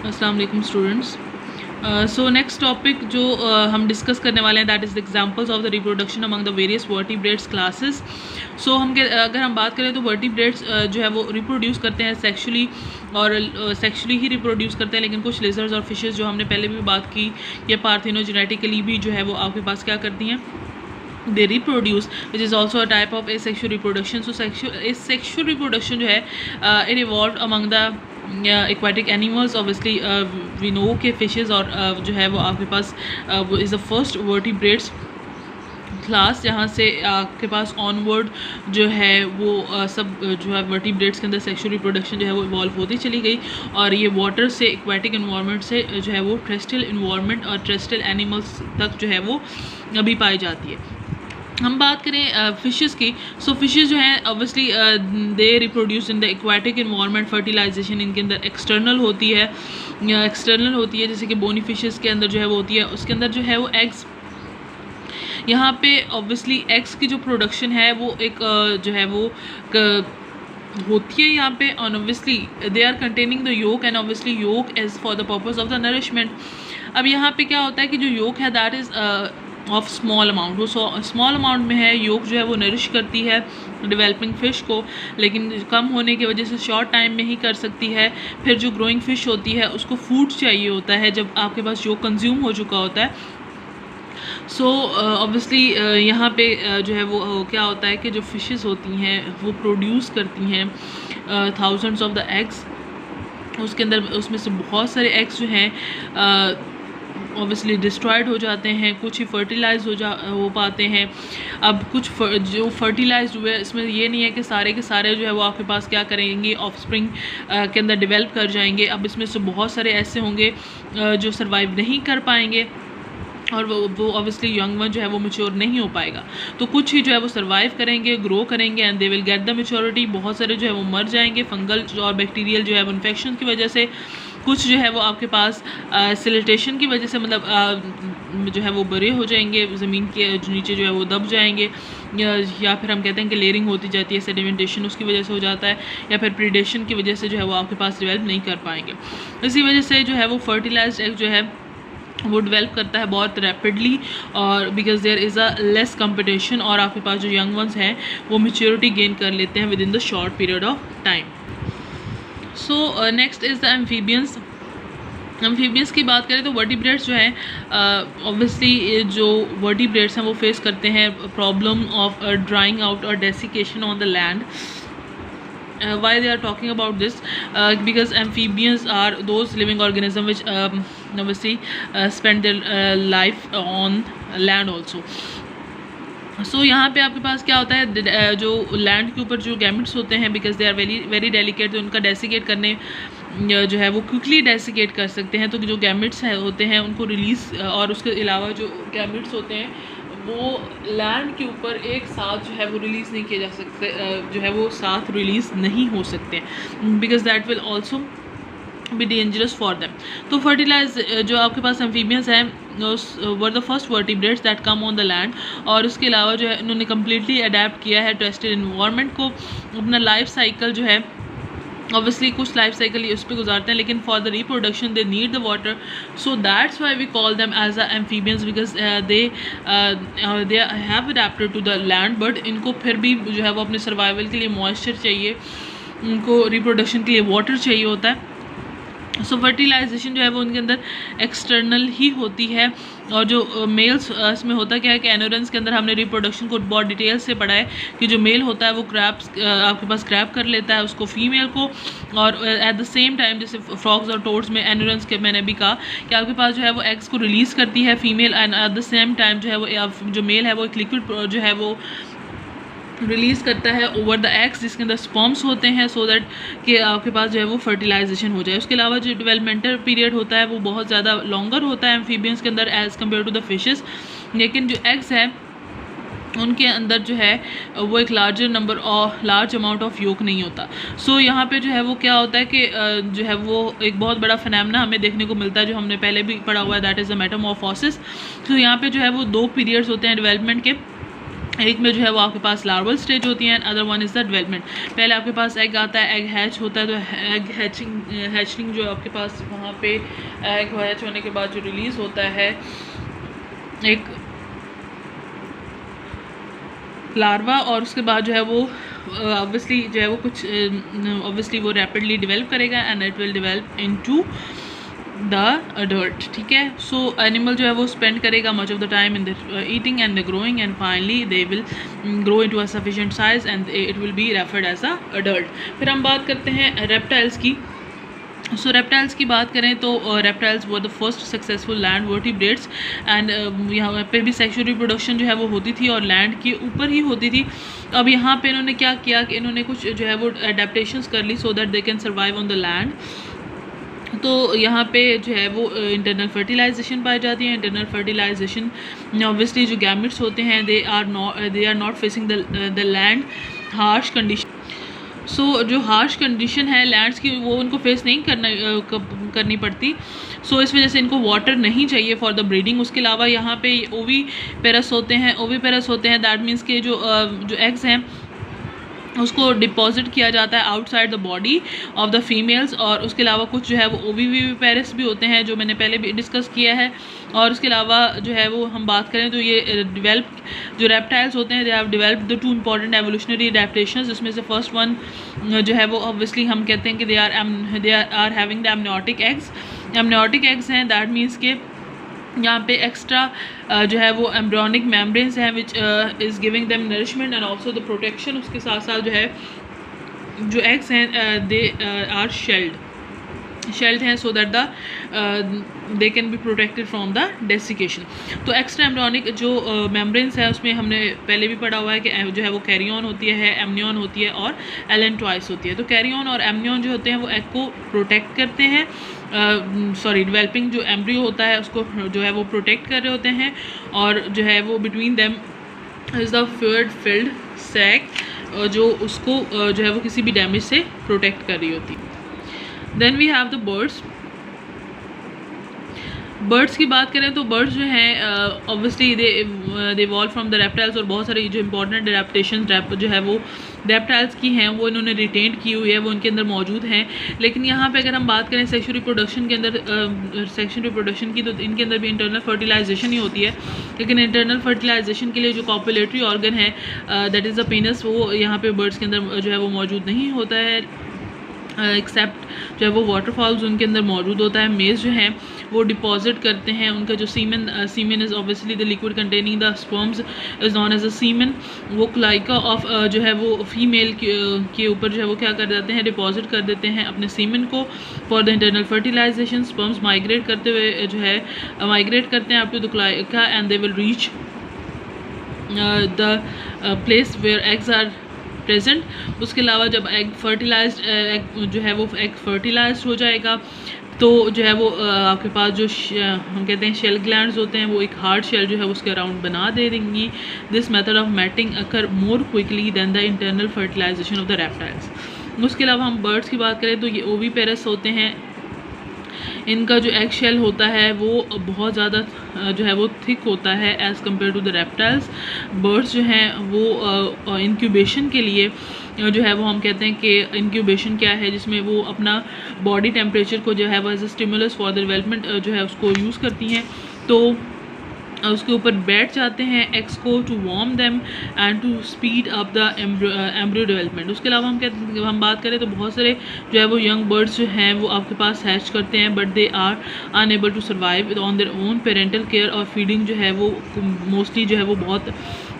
अस्सलाम वालेकुम students. So next topic जो हम डिस्कस करने वाले हैं that is the examples of the reproduction among the various vertebrates classes. So अगर हम बात करें तो वर्टिब्रेट्स जो है वो रिप्रोड्यूस करते हैं सेक्शुअली और सेक्शुअली ही रिप्रोड्यूस करते हैं, लेकिन कुछ लिजर्ड्स और फिशेस जो हमने पहले भी बात की ये पार्थेनोजेनेटिकली भी जो है वो आपके पास क्या करती हैं, they reproduce, which is also a type of asexual reproduction. So asexual reproduction जो है it evolved among the aquatic animals. Obviously we know कि fishes और जो है वो आपके पास is the first vertebrates class जहाँ से आपके पास ऑनवर्ड जो है वो सब जो है वर्टिब्रेट्स के अंदर सेक्सुअल रिप्रोडक्शन जो है वो इवॉल्व होती चली गई और ये वाटर से एक्वेटिक इन्वायरमेंट से जो है वो टेरेस्ट्रियल इन्वायरमेंट और टेरेस्ट्रियल एनिमल्स तक जो है वो अभी पाई जाती है। हम बात करें फिशेस की, सो फिशेस जो हैं obviously they reproduce in the aquatic environment. Fertilization इनके अंदर एक्सटर्नल होती है जैसे कि बोनी फिशेस के अंदर जो है वो होती है, उसके अंदर जो है वो एग्स, यहाँ पे ऑब्वियसली एग्स की जो प्रोडक्शन है वो एक जो है वो होती है यहाँ पे, और obviously they are containing the yolk and obviously yolk is for the purpose of the nourishment. अब यहाँ पे क्या होता है कि जो योक है that is of small amount, वो स्मॉल अमाउंट में है, योक जो है वो नरिश करती है डेवलपिंग फ़िश को, लेकिन कम होने की वजह से शॉर्ट टाइम में ही कर सकती है। फिर जो ग्रोइंग फ़िश होती है उसको फूड चाहिए होता है जब आपके पास योक कंज्यूम हो चुका होता है। सो ऑब्वियसली यहाँ पे जो है वो क्या होता है कि जो फिशेस होती हैं वो प्रोड्यूस करती हैं थाउजेंड्स ऑफ द एग्स। उसके अंदर उसमें से बहुत सारे एग्स जो हैं ऑब्वियसली डिस्ट्रॉयड हो जाते हैं, कुछ ही फर्टिलाइज हो पाते हैं। अब कुछ जो फर्टिलाइज हुए इसमें ये नहीं है कि सारे के सारे जो है वो आपके पास क्या करेंगे, ऑफस्प्रिंग के अंदर डेवलप कर जाएंगे। अब इसमें से बहुत सारे ऐसे होंगे जो सर्वाइव नहीं कर पाएंगे और वो ऑब्वियसली यंग वन जो है वो मैच्योर नहीं हो पाएगा। तो कुछ ही जो है वो सर्वाइव करेंगे, ग्रो करेंगे and they will get the maturity. बहुत सारे जो है वो मर जाएंगे फंगल और बैक्टीरियल जो है वो इन्फेक्शन की वजह से। कुछ जो है वो आपके पास सिलिटेशन की वजह से मतलब जो है वो बड़े हो जाएंगे, ज़मीन के नीचे जो है वो दब जाएंगे, या फिर हम कहते हैं कि लेयरिंग होती जाती है, सेडिमेंटेशन उसकी वजह से हो जाता है, या फिर प्रीडेशन की वजह से जो है वो आपके पास डेवलप नहीं कर पाएंगे। इसी वजह से जो है वो फर्टिलाइज्ड एग जो है वो डेवलप करता है बहुत रैपिडली, और because there is a less competition, और आपके पास जो यंग वंस हैं वो मैच्योरिटी गेन कर लेते हैं with in the short period of time. So next is the amphibians. Amphibians की बात करें तो वर्टिब्रेट्स जो हैं ऑब्वियसली जो वर्टिब्रेट्स हैं वो फेस करते हैं प्रॉब्लम ऑफ ड्राइंग आउट और desiccation on the land. Why they are talking about this? Because amphibians are those living organisms which obviously spend their life on land also. सो यहाँ पे आपके पास क्या होता है, जो लैंड के ऊपर जो गैमेट्स होते हैं because they are very very delicate, तो उनका डेसिकेट करने जो है वो क्विकली डेसिकेट कर सकते हैं। तो जो गैमेट्स होते हैं उनको रिलीज़, और उसके अलावा जो गैमेट्स होते हैं वो लैंड के ऊपर एक साथ जो है वो रिलीज़ नहीं किए जा सकते, जो है वो साथ रिलीज़ नहीं हो सकते because that will also be dangerous for them. तो फर्टिलाइज जो आपके पास एम्फीबियंस हैं were the first vertebrates that come on the land, और उसके अलावा जो है इन्होंने कम्प्लीटली अडेप्ट किया है टेरेस्ट्रियल इन्वायरमेंट को। अपना लाइफ साइकिल जो है ऑब्वियसली कुछ लाइफ साइकिल उस पर गुजारते हैं, लेकिन for the reproduction they need the water, so that's why we call them as a amphibians because they have adapted to the land. But इनको फिर भी जो है वो अपने सर्वाइवल के लिए मॉइस्चर चाहिए, उनको रिप्रोडक्शन के लिए वाटर चाहिए होता है। सो फर्टिलाइजेशन जो है वो उनके अंदर एक्सटर्नल ही होती है, और जो मेल्स इसमें होता क्या है कि एनोरेंस के अंदर हमने रिप्रोडक्शन को बहुत डिटेल से पढ़ा है कि जो मेल होता है वो क्रैप्स आपके पास क्रैप कर लेता है उसको फीमेल को, और एट द सेम टाइम जैसे फ्रॉग्स और टोड्स में एनोरेंस के मैंने भी कहा कि आपके पास जो है वो एग्स को रिलीज़ करती है female, and at the same time जो है वो जो मेल है वो एक लिक्विड जो है वो रिलीज़ करता है ओवर द एग्स जिसके अंदर स्पर्म्स होते हैं, सो दैट कि आपके पास जो है वो फर्टिलाइजेशन हो जाए। उसके अलावा जो डेवलपमेंटल पीरियड होता है वो बहुत ज़्यादा लॉन्गर होता है एम्फीबियंस के अंदर as compare to the fishes, लेकिन जो एग्स है उनके अंदर जो है वो एक लार्ज अमाउंट ऑफ योक नहीं होता। सो यहाँ पे जो है वो क्या होता है कि जो है वो एक बहुत बड़ा फिनोमेना हमें देखने को मिलता है जो हमने पहले भी पढ़ा हुआ है, दैट इज़ द मेटामॉर्फोसिस। तो यहाँ पे जो है वो 2 पीरियड्स होते हैं डेवलपमेंट के। एक में जो है वो आपके पास लार्वल स्टेज होती है, other one is the development. पहले आपके पास एग आता है, एग हैच होता है, तो एग हैचिंग जो आपके पास वहाँ पे एग हैच होने के बाद जो रिलीज़ होता है एक लार्वा, और उसके बाद जो है वो ऑब्वियसली जो है वो कुछ ऑब्वियसली वो रैपिडली डेवलप करेगा and it will develop into the adult, ठीक है। सो एनिमल जो है वो स्पेंड करेगा much of the time in the eating and the growing and finally they will grow into a sufficient size and it will be referred as a adult. फिर हम बात करते हैं रेप्टाइल्स की। सो रेप्टाइल्स की बात करें तो reptiles were the first successful land vertebrates and यहाँ पे भी सेक्सुअल रिप्रोडक्शन जो है वो होती थी और लैंड के ऊपर ही होती थी। अब यहाँ पे इन्होंने क्या किया कि इन्होंने कुछ जो है वो एडेप्टेशंस कर ली so that they can survive on the land. तो यहाँ पे जो है वो इंटरनल फर्टिलाइजेशन पाई जाती है। इंटरनल फर्टिलाइजेशन ऑब्वियसली जो गैमेट्स होते हैं they are not facing the land harsh condition. So जो हार्श कंडीशन है लैंड्स की वो उनको फेस नहीं करनी पड़ती। सो इस वजह से इनको वाटर नहीं चाहिए फॉर द ब्रीडिंग। उसके अलावा यहाँ पे ओवी पेरस होते हैं दैट मीन्स के जो एग्स हैं उसको डिपॉजिट किया जाता है outside the body of the females. और उसके अलावा कुछ जो है वो ओवीविपेरस भी होते हैं जो मैंने पहले भी डिस्कस किया है। और उसके अलावा जो है वो हम बात करें तो ये डेवलप जो रेप्टाइल्स होते हैं they have developed the 2 important evolutionary adaptations. जिसमें से फर्स्ट वन जो है वो ऑब्वियसली हम कहते हैं कि they are having the amniotic eggs. Amniotic eggs हैं दैट मीन्स के यहाँ पे एक्स्ट्रा जो है वो एम्ब्रियोनिक मेम्ब्रेन्स हैं which is giving them nourishment and also the protection. उसके साथ साथ जो है जो एग्स हैं दे आर शेल्ड हैं सो that they can be protected from the desiccation. तो एक्स्ट्रा एम्ब्रियोनिक जो मेम्ब्रेन्स है उसमें हमने पहले भी पढ़ा हुआ है कि जो है वो कैरियन होती है, एमनियन होती है और एलेंट्रॉइस होती है। तो कैरियन और एमनियन जो होते हैं वो एग को प्रोटेक्ट करते हैं, डेवलपिंग जो एम्ब्रियो होता है उसको जो है वो प्रोटेक्ट कर रहे होते हैं। और जो है वो between them is the fluid filled sac जो उसको जो है वो किसी भी डैमेज से प्रोटेक्ट कर रही होती है। Then we have the birds की बात करें तो बर्ड्स जो हैं obviously they evolve from the reptiles और बहुत सारी जो इंपॉर्टेंट एडेप्टेशन जो है वो रेप्टाइल्स की हैं वो इन्होंने रिटेन की हुई है, वो उनके अंदर मौजूद हैं। लेकिन यहाँ पे अगर हम बात करें सेक्सुअल रिप्रोडक्शन के अंदर सेक्सुअल रिप्रोडक्शन की तो इनके अंदर भी इंटरनल फर्टिलाइजेशन ही होती है। लेकिन इंटरनल फर्टिलाइजेशन के लिए जो कॉपुलेटरी ऑर्गन है दैट इज़ द पेनिस वो यहाँ पे बर्ड्स के अंदर जो है वो मौजूद नहीं होता है एक्सेप्ट जो है वो वाटरफॉल्स उनके अंदर मौजूद होता है। मेज जो हैं वो डिपॉजिट करते हैं उनका जो semen is obviously the liquid containing the sperms is known as a semen. वो क्लाइका ऑफ जो है वो फीमेल के ऊपर जो है वो क्या कर देते हैं डिपॉजिट कर देते हैं अपने सीमेन को for the internal fertilization. Sperms migrate करते हुए जो है माइग्रेट करते हैं up to the cloaca and they will reach the place where eggs are present. उसके अलावा जब एग फर्टिलाइज्ड जो है वो एग फर्टिलाइज्ड हो जाएगा तो जो है वो आपके पास जो हम कहते हैं शेल ग्लैंड्स होते हैं वो एक हार्ड शेल जो है उसके अराउंड बना दे देंगी। This method of mating occur more quickly than the internal fertilization of the reptiles. उसके अलावा हम बर्ड्स की बात करें तो ये ओवीपेरस होते हैं। इनका जो एग शेल होता है वो बहुत ज़्यादा जो है वो थिक होता है as compare to the reptiles. Birds जो हैं वो इंक्यूबेशन के लिए जो है वो हम कहते हैं कि इंक्यूबेशन क्या है जिसमें वो अपना बॉडी टेम्परेचर को जो है वो as a stimulus for the development जो है उसको यूज़ करती हैं। तो उसके ऊपर बैठ जाते हैं एग्स को to warm them and to speed up the embryo development. उसके अलावा हम बात करें तो बहुत सारे जो है वो यंग बर्ड्स जो हैं वो आपके पास हैच करते हैं but they are unable to survive on their own parental care और फीडिंग जो है वो मोस्टली जो है वो बहुत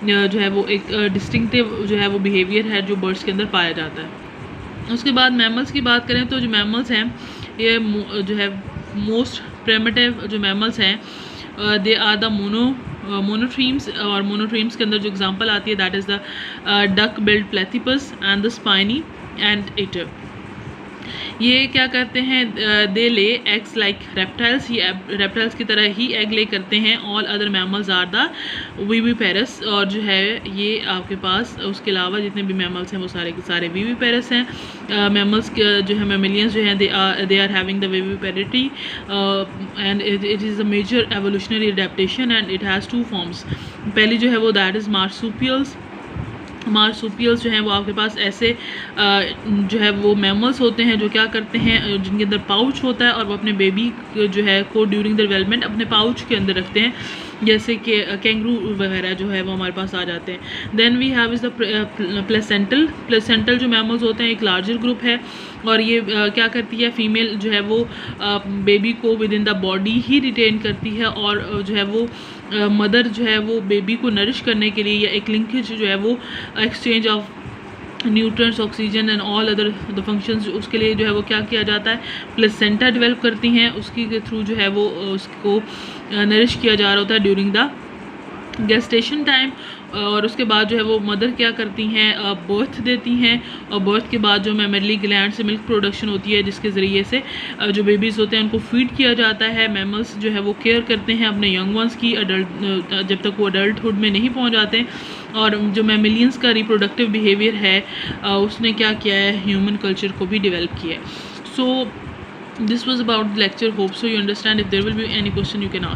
जो है वो एक डिस्टिंक्टिव जो है वो बिहेवियर है जो बर्ड्स के अंदर पाया जाता है। उसके बाद मैमल्स की बात करें तो जो मैमल्स हैं ये जो है मोस्ट प्रिमिटिव जो मैमल्स हैं दे आर द मोनोट्रीम्स। और मोनोट्रीम्स के अंदर जो एग्जांपल आती है that is the duck billed platypus and the spiny anteater. ये क्या करते हैं, they lay eggs like reptiles, ये रेप्टाइल्स की तरह ही एग ले करते हैं। All other mammals are the viviparous, और जो है ये आपके पास उसके अलावा जितने भी मैमल्स हैं वो सारे के सारे विविपेरस हैं। मैमल्स जो है मैमिलियंस जो हैं they are having the viviparity and it is a major evolutionary adaptation and it has two forms. पहली जो है वो दैट इज़ मार्सुपियल्स। मार्सुपियल्स जो हैं वो आपके पास ऐसे जो है वो मैमल्स होते हैं जो क्या करते हैं, जिनके अंदर पाउच होता है और वो अपने बेबी जो है को ड्यूरिंग द डेवलपमेंट अपने पाउच के अंदर रखते हैं, जैसे कि कैंगरू वगैरह जो है वो हमारे पास आ जाते हैं। Then we have is the placental जो मैमल्स होते हैं एक लार्जर ग्रुप है, और ये क्या करती है, फीमेल जो है वो बेबी को विद इन द बॉडी ही रिटेन करती है, और जो है वो मदर जो है वो बेबी को नरिश करने के लिए या एक लिंकेज जो है वो exchange of nutrients, oxygen and all other the functions, उसके लिए जो है वो क्या किया जाता है, प्लेसेंटा डेवलप करती हैं, उसकी के थ्रू जो है वो उसको नरिश किया जा रहा होता है ड्यूरिंग द गेस्टेशन टाइम। और उसके बाद जो है वो मदर क्या करती हैं, बर्थ देती हैं, और बर्थ के बाद जो मेमरी ग्लैंड से मिल्क प्रोडक्शन होती है जिसके ज़रिए से जो बेबीज़ होते हैं उनको फीड किया जाता है। मैमल्स जो है वो केयर करते हैं अपने यंग वंस की जब तक वो अडल्टहुड में नहीं पहुंच जाते। और जो मैमिलियंस का रिप्रोडक्टिव बिहेवियर है उसने क्या किया है, ह्यूमन कल्चर को भी डेवलप किया है। So this was about the lecture, hope so you understand. If there will be any question you can ask.